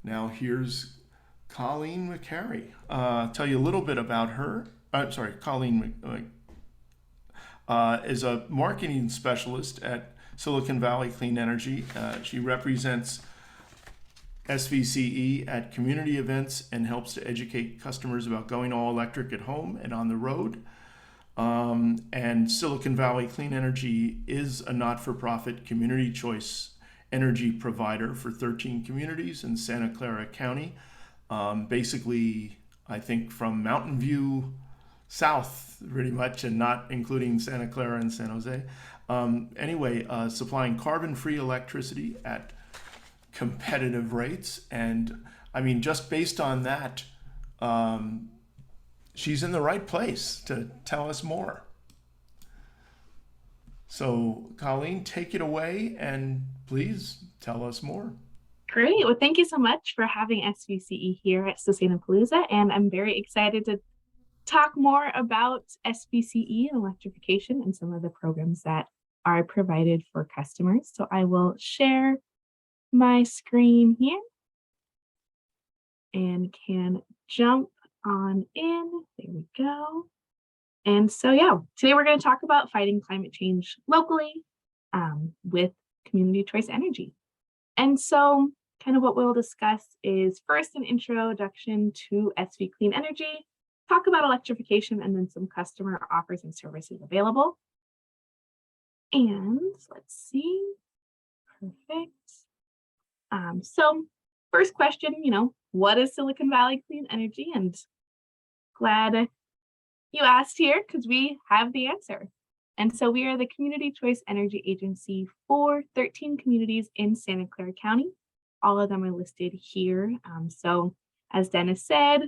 Now here's Colleen McCary. Tell you a little bit about her. Sorry, is a marketing specialist at Silicon Valley Clean Energy. She represents SVCE at community events and helps to educate customers about going all electric at home and on the road. And Silicon Valley Clean Energy is a not-for-profit community choice energy provider for 13 communities in Santa Clara County. Basically, I think from Mountain View south, pretty much, and not including Santa Clara and San Jose. Supplying carbon-free electricity at competitive rates. And I mean, just based on that, she's in the right place to tell us more. So, Colleen, take it away and please tell us more. Great. Well, thank you so much for having SVCE here at Sustainapalooza. And I'm very excited to talk more about SVCE and electrification and some of the programs that are provided for customers. So I will share my screen here and can jump on in. There we go. And so, yeah, today we're going to talk about fighting climate change locally with community choice energy. And so kind of what we'll discuss is first an introduction to SV Clean Energy, talk about electrification, and then some customer offers and services available. And let's see, perfect. So first question, what is Silicon Valley Clean Energy? And glad you asked here because we have the answer. And so we are the Community Choice Energy Agency for 13 communities in Santa Clara County. All of them are listed here. So as Dennis said,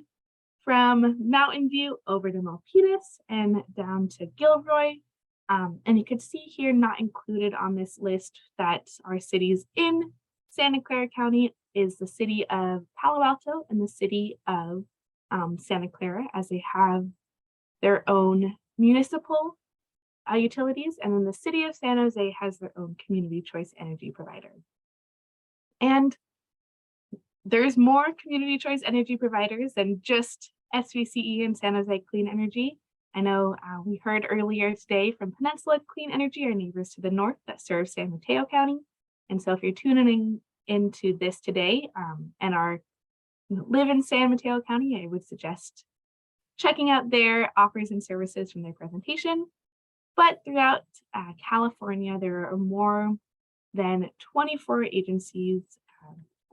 from Mountain View over to Milpitas and down to Gilroy. And you could see here, not included on this list, that our cities in Santa Clara County is the city of Palo Alto and the city of Santa Clara, as they have their own municipal utilities, and then the city of San Jose has their own community choice energy provider. And there's more community choice energy providers than just SVCE and San Jose Clean Energy. I know we heard earlier today from Peninsula Clean Energy, our neighbors to the north that serve San Mateo County. And so if you're tuning into this today and live in San Mateo County, I would suggest checking out their offers and services from their presentation. But throughout California, there are more than 24 agencies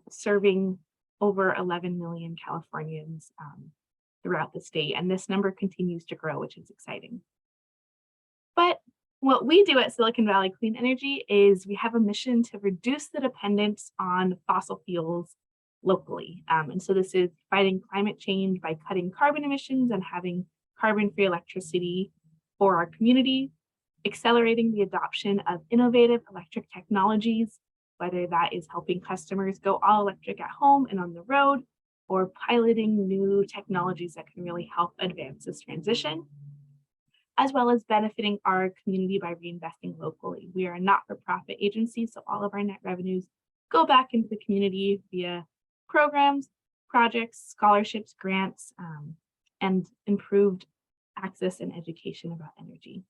serving over 11 million Californians throughout the state. And this number continues to grow, which is exciting. But what we do at Silicon Valley Clean Energy is we have a mission to reduce the dependence on fossil fuels locally. And so this is fighting climate change by cutting carbon emissions and having carbon-free electricity for our community, accelerating the adoption of innovative electric technologies, whether that is helping customers go all electric at home and on the road, or piloting new technologies that can really help advance this transition, as well as benefiting our community by reinvesting locally. We are a not-for-profit agency, so all of our net revenues go back into the community via programs, projects, scholarships, grants, and improved access and education about energy.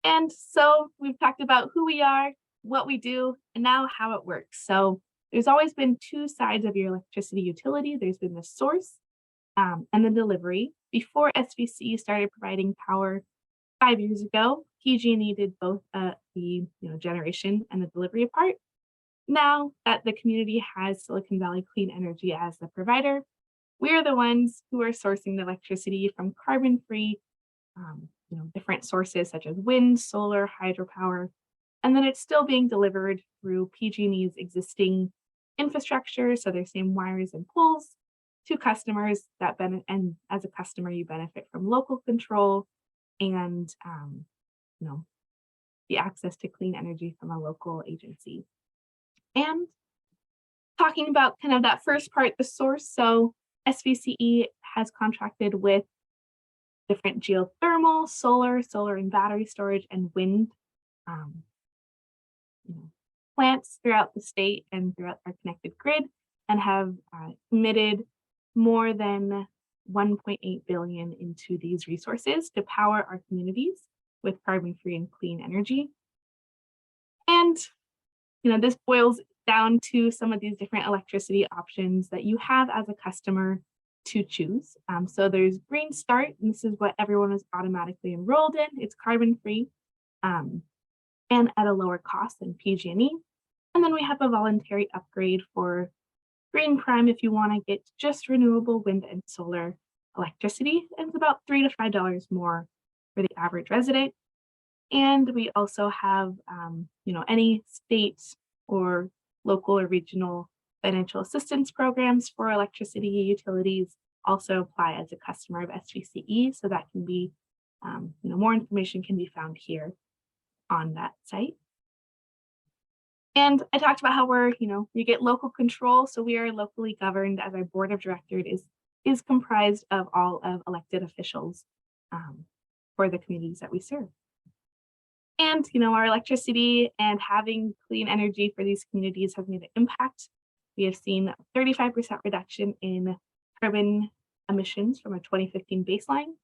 And so we've talked about who we are, what we do, and now how it works. So there's always been two sides of your electricity utility. There's been the source and the delivery. Before SVC started providing power 5 years ago, PG&E did both the generation and the delivery part. Now that the community has Silicon Valley Clean Energy as the provider, we are the ones who are sourcing the electricity from carbon-free, different sources such as wind, solar, hydropower, and then it's still being delivered through PG&E's existing infrastructure, so their same wires and poles, to customers that benefit. And as a customer, you benefit from local control and the access to clean energy from a local agency. And talking about kind of that first part, the source. So SVCE has contracted with different geothermal, solar and battery storage, and wind plants throughout the state and throughout our connected grid. and have committed more than 1.8 billion into these resources to power our communities with carbon-free and clean energy. And this boils down to some of these different electricity options that you have as a customer to choose. So there's Green Start, and this is what everyone is automatically enrolled in. It's carbon-free and at a lower cost than PG&E. And then we have a voluntary upgrade for Green Prime if you want to get just renewable wind and solar electricity. And it's about $3 to $5 more for the average resident. And we also have, any state or local or regional financial assistance programs for electricity utilities also apply as a customer of SVCE. So that can be, more information can be found here on that site. And I talked about how you get local control. So we are locally governed, as our board of directors is comprised of all of elected officials for the communities that we serve. And, our electricity and having clean energy for these communities has made an impact. We have seen a 35% reduction in carbon emissions from a 2015 baseline,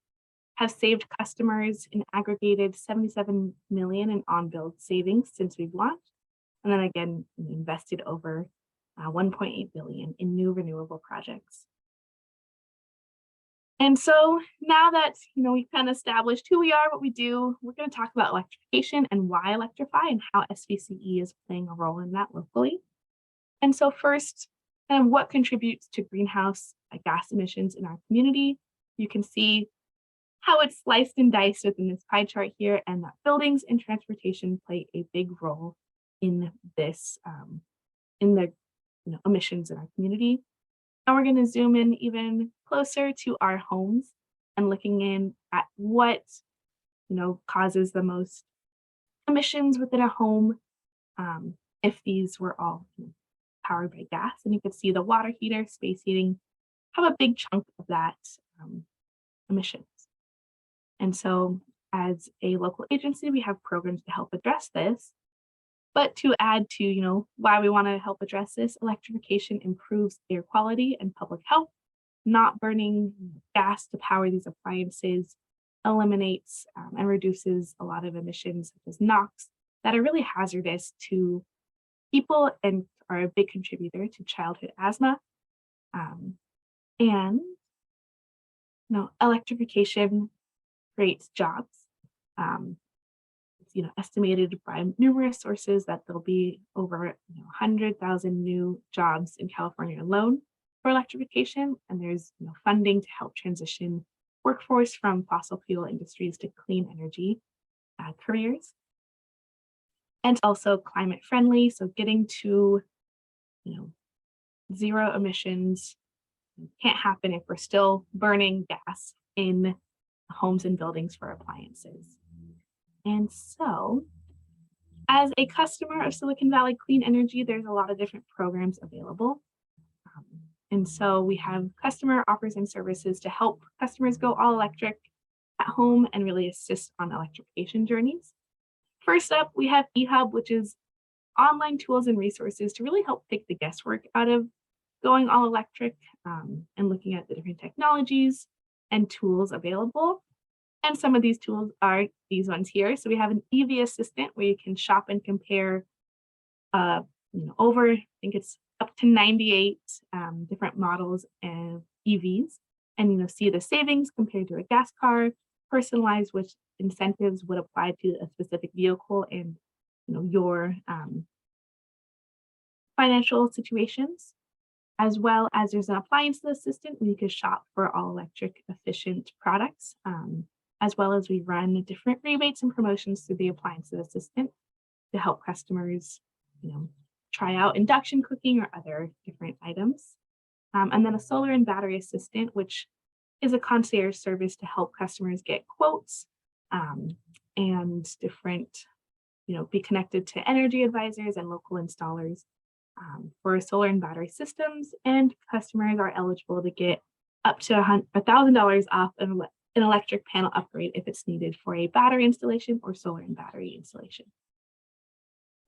have saved customers an aggregated 77 million in on-bill savings since we've launched. And then again, we invested over 1.8 billion in new renewable projects. And so now that we've kind of established who we are, what we do, we're going to talk about electrification and why electrify and how SVCE is playing a role in that locally. And so first, kind of what contributes to greenhouse gas emissions in our community. You can see how it's sliced and diced within this pie chart here, and that buildings and transportation play a big role in this, in the emissions in our community. And we're going to zoom in even closer to our homes and looking in at what causes the most emissions within a home if these were all powered by gas. And you can see the water heater, space heating have a big chunk of that emissions. And so as a local agency, we have programs to help address this. But to add to, why we want to help address this, electrification improves air quality and public health. Not burning gas to power these appliances eliminates and reduces a lot of emissions such as NOx that are really hazardous to people and are a big contributor to childhood asthma. And electrification creates jobs. It's estimated by numerous sources that there'll be over 100,000 new jobs in California alone for electrification, and there's funding to help transition workforce from fossil fuel industries to clean energy careers. And also climate friendly, so getting to zero emissions can't happen if we're still burning gas in homes and buildings for appliances. And so, as a customer of Silicon Valley Clean Energy, there's a lot of different programs available. And so we have customer offers and services to help customers go all electric at home and really assist on electrification journeys. First up, we have eHub, which is online tools and resources to really help take the guesswork out of going all electric and looking at the different technologies and tools available. And some of these tools are these ones here. So we have an EV assistant where you can shop and compare over, I think it's up to 98 different models of EVs, and see the savings compared to a gas car, personalize which incentives would apply to a specific vehicle and your financial situations, as well as there's an appliance assistant where you can shop for all electric efficient products. As well as we run different rebates and promotions through the appliance assistant to help customers, try out induction cooking or other different items. And then a solar and battery assistant, which is a concierge service to help customers get quotes and different, be connected to energy advisors and local installers for solar and battery systems. And customers are eligible to get up to $1,000 off an electric panel upgrade if it's needed for a battery installation or solar and battery installation.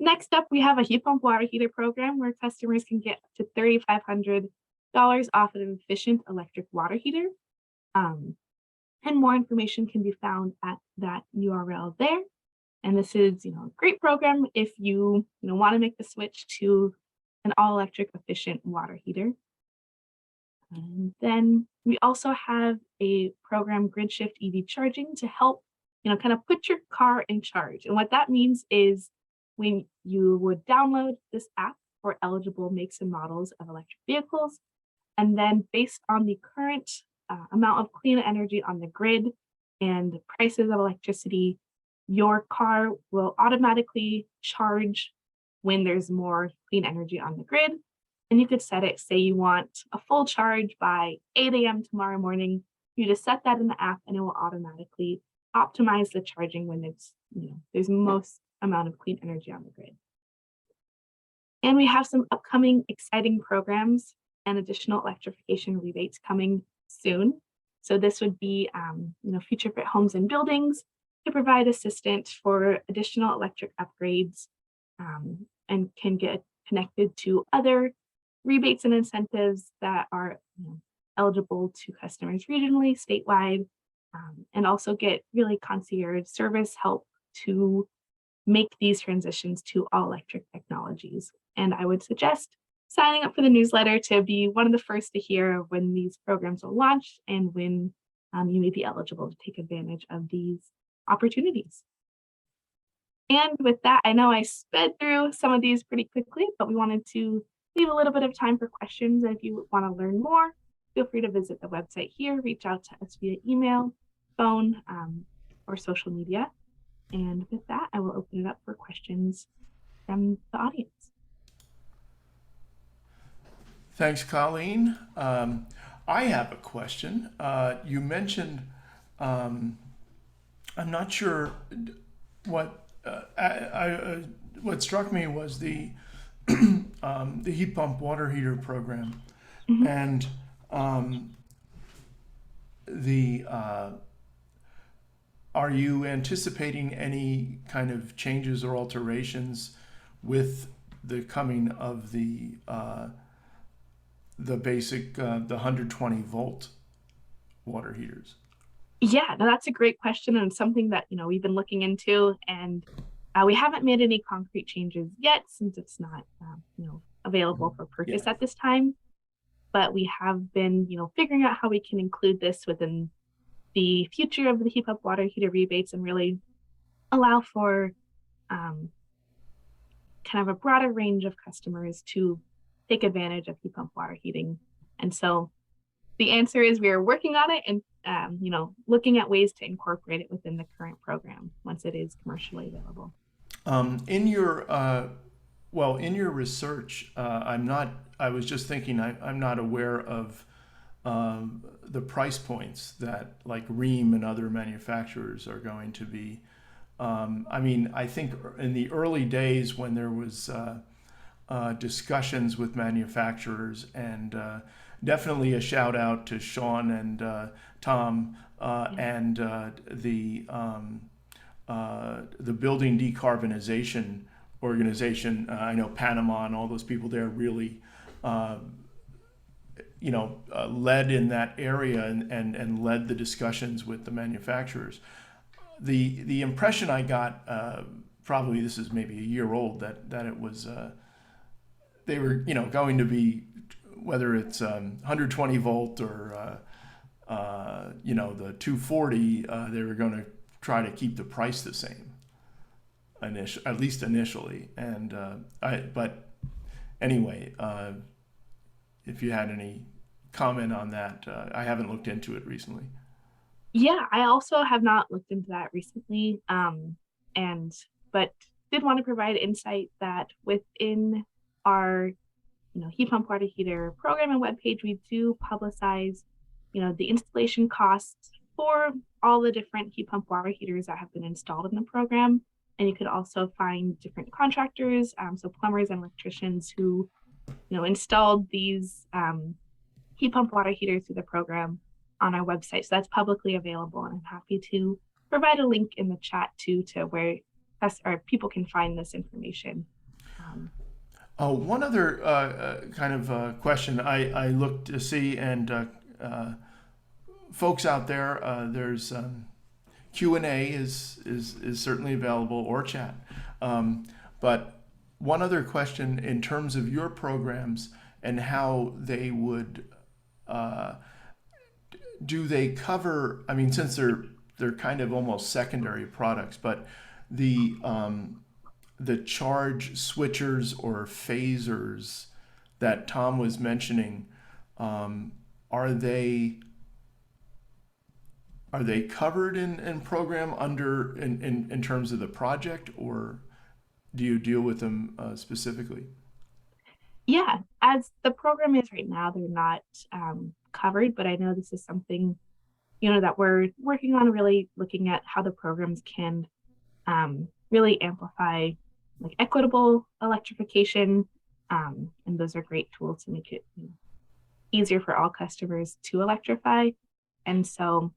Next up, we have a heat pump water heater program where customers can get up to $3,500 off an efficient electric water heater. Um, and more information can be found at that URL there. And this is, a great program if you want to make the switch to an all-electric efficient water heater. And then we also have a program, Grid Shift EV Charging, to help, kind of put your car in charge. And what that means is when you would download this app for eligible makes and models of electric vehicles, and then based on the current amount of clean energy on the grid and the prices of electricity, your car will automatically charge when there's more clean energy on the grid. And you could set it, say you want a full charge by 8 a.m. tomorrow morning. You just set that in the app and it will automatically optimize the charging when there's most amount of clean energy on the grid. And we have some upcoming exciting programs and additional electrification rebates coming soon. So this would be, Future Fit Homes and Buildings to provide assistance for additional electric upgrades and can get connected to other rebates and incentives that are eligible to customers regionally, statewide, and also get really concierge service help to make these transitions to all electric technologies. And I would suggest signing up for the newsletter to be one of the first to hear when these programs are launched and when you may be eligible to take advantage of these opportunities. And with that, I know I sped through some of these pretty quickly, but we wanted to leave a little bit of time for questions. And if you want to learn more, feel free to visit the website here, reach out to us via email, phone, or social media. And with that, I will open it up for questions from the audience. Thanks, Colleen. I have a question. You mentioned, I'm not sure what what struck me was the heat pump water heater program, and are you anticipating any kind of changes or alterations with the coming of the basic the 120 volt water heaters? Yeah, no, that's a great question and something that we've been looking into, and we haven't made any concrete changes yet since it's not available for purchase at this time. But we have been figuring out how we can include this within the future of the heat pump water heater rebates and really allow for kind of a broader range of customers to take advantage of heat pump water heating. And so the answer is we are working on it and looking at ways to incorporate it within the current program once it is commercially available. In your research, I was just thinking, I'm not aware of the price points that like Rheem and other manufacturers are going to be. I think in the early days when there was discussions with manufacturers, and definitely a shout out to Sean and Tom and the building decarbonization organization. I know Panama and all those people there really led in that area and led the discussions with the manufacturers. The impression I got, probably this is maybe a year old, that it was they were going to be, whether it's 120 volt or the 240, they were going to try to keep the price the same, at least initially. And but anyway, if you had any comment on that, I haven't looked into it recently. Yeah, I also have not looked into that recently, but did want to provide insight that within our heat pump water heater program and webpage, we do publicize the installation costs for all the different heat pump water heaters that have been installed in the program. And you could also find different contractors, so plumbers and electricians who installed these heat pump water heaters through the program on our website. So that's publicly available, and I'm happy to provide a link in the chat to where people can find this information. One other kind of question I looked to see, and folks out there, there's Q&A is certainly available, or chat. But one other question in terms of your programs and how they would do they cover? I mean, since they're kind of almost secondary products, but the charge switchers or phasers that Tom was mentioning, are they covered in program under in terms of the project, or do you deal with them specifically? Yeah, as the program is right now, they're not covered, but I know this is something, that we're working on, really looking at how the programs can really amplify like equitable electrification. And those are great tools to make it easier for all customers to electrify. And so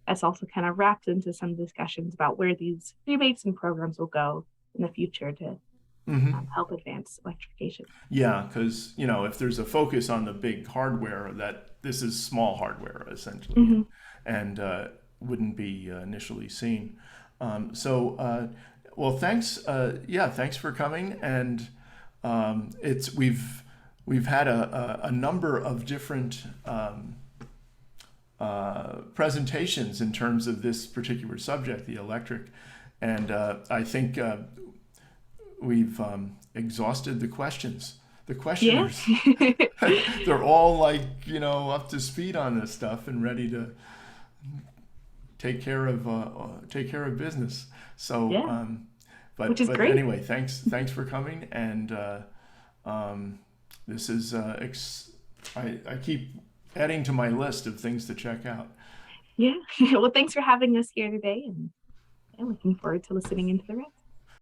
that's also kind of wrapped into some discussions about where these rebates and programs will go in the future to help advance electrification. Yeah, because if there's a focus on the big hardware, that this is small hardware essentially, and wouldn't be initially seen. Well, thanks. Yeah, thanks for coming. And we've had a number of different presentations in terms of this particular subject, the electric, and I think we've exhausted the questions. The questioners, they're all like, up to speed on this stuff and ready to take care of business. So, Yeah. but Which is great. Anyway, thanks for coming. And this is I keep adding to my list of things to check out. Yeah. Well, thanks for having us here today, and looking forward to listening into the rest.